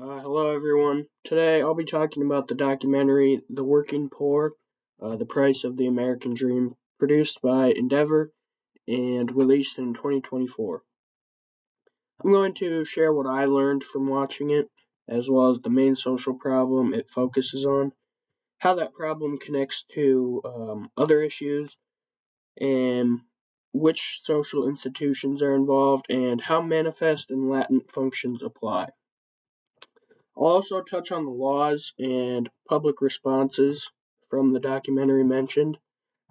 Hello, everyone. Today I'll be talking about the documentary The Working Poor, The Price of the American Dream, produced by Endeavor and released in 2024. I'm going to share what I learned from watching it, as well as the main social problem it focuses on, how that problem connects to other issues, and which social institutions are involved, and how manifest and latent functions apply. I'll also touch on the laws and public responses from the documentary mentioned,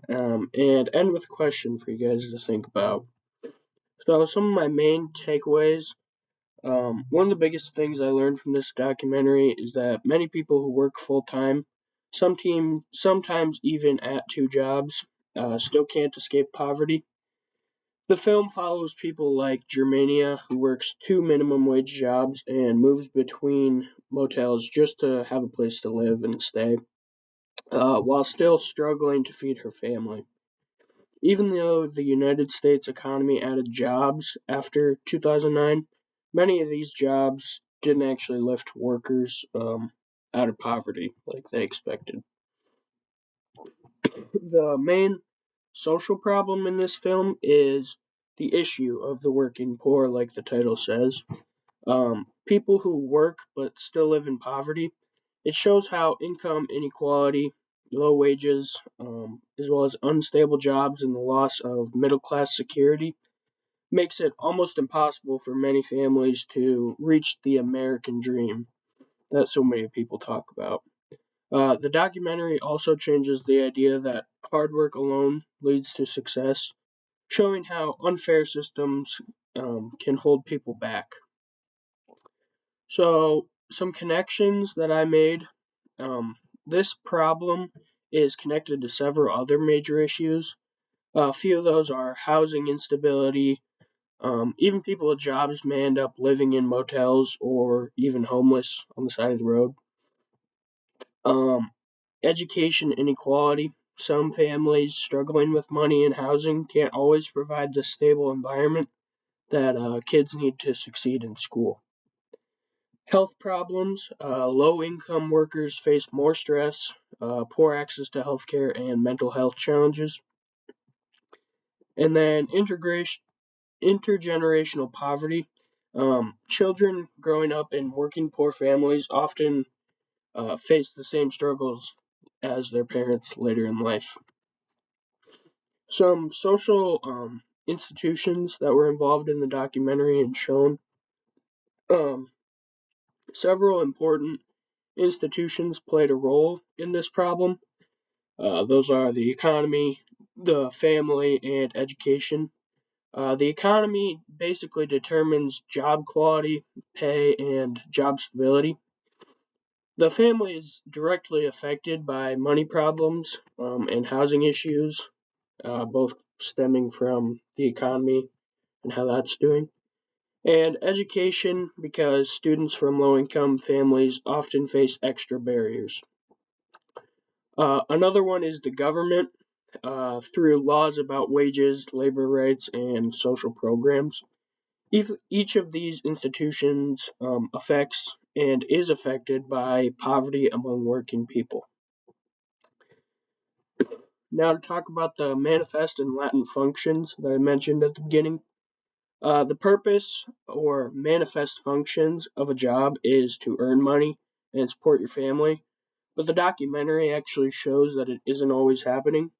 and end with a question for you guys to think about. So, some of my main takeaways. One of the biggest things I learned from this documentary is that many people who work full time, sometimes even at two jobs, still can't escape poverty. The film follows people like Germania, who works two minimum wage jobs and moves between motels just to have a place to live and stay, while still struggling to feed her family. Even though the United States economy added jobs after 2009, many of these jobs didn't actually lift workers out of poverty like they expected. The main social problem in this film is the issue of the working poor, like the title says. People who work but still live in poverty. It shows how income inequality, low wages, as well as unstable jobs and the loss of middle class security makes it almost impossible for many families to reach the American dream that so many people talk about. The documentary also changes the idea that hard work alone leads to success, showing how unfair systems can hold people back. So, some connections that I made. This problem is connected to several other major issues. A few of those are housing instability. Even people with jobs may end up living in motels or even homeless on the side of the road. Um, Education inequality. Some families struggling with money and housing can't always provide the stable environment that kids need to succeed in school. Health problems. Low income workers face more stress, poor access to healthcare, and mental health challenges. And then intergenerational poverty. Children growing up in working poor families often face the same struggles as their parents later in life. Some social institutions that were involved in the documentary and shown. Um, Several important institutions played a role in this problem. Those are the economy, the family, and education. The economy basically determines job quality, pay, and job stability. The family is directly affected by money problems and housing issues, both stemming from the economy and how that's doing. And education, because students from low income families often face extra barriers. Another one is the government, through laws about wages, labor rights, and social programs. Each of these institutions affects and is affected by poverty among working people. Now, to talk about the manifest and latent functions that I mentioned at the beginning. The purpose or manifest functions of a job is to earn money and support your family, but the documentary actually shows that it isn't always happening.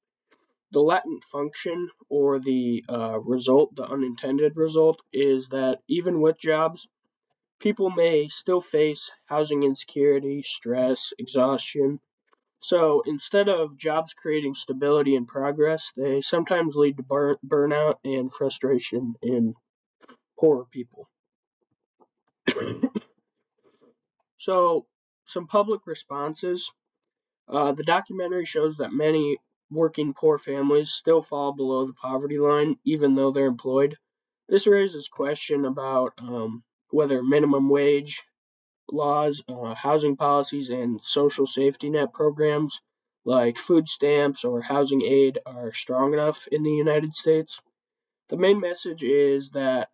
The latent function or the result, the unintended result, is that even with jobs, people may still face housing insecurity, stress, exhaustion. So instead of jobs creating stability and progress, they sometimes lead to burnout and frustration in poorer people. So, some public responses. The documentary shows that many working poor families still fall below the poverty line even though they're employed. This raises question about whether minimum wage laws, housing policies, and social safety net programs like food stamps or housing aid are strong enough in the United States. The main message is that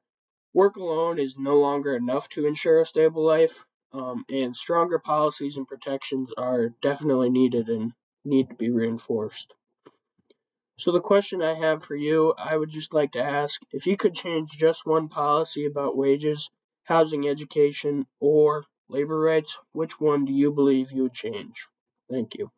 work alone is no longer enough to ensure a stable life. and stronger policies and protections are definitely needed and need to be reinforced. So the question I have for you, I would just like to ask, if you could change just one policy about wages, housing, education, or labor rights, which one do you believe you would change? Thank you.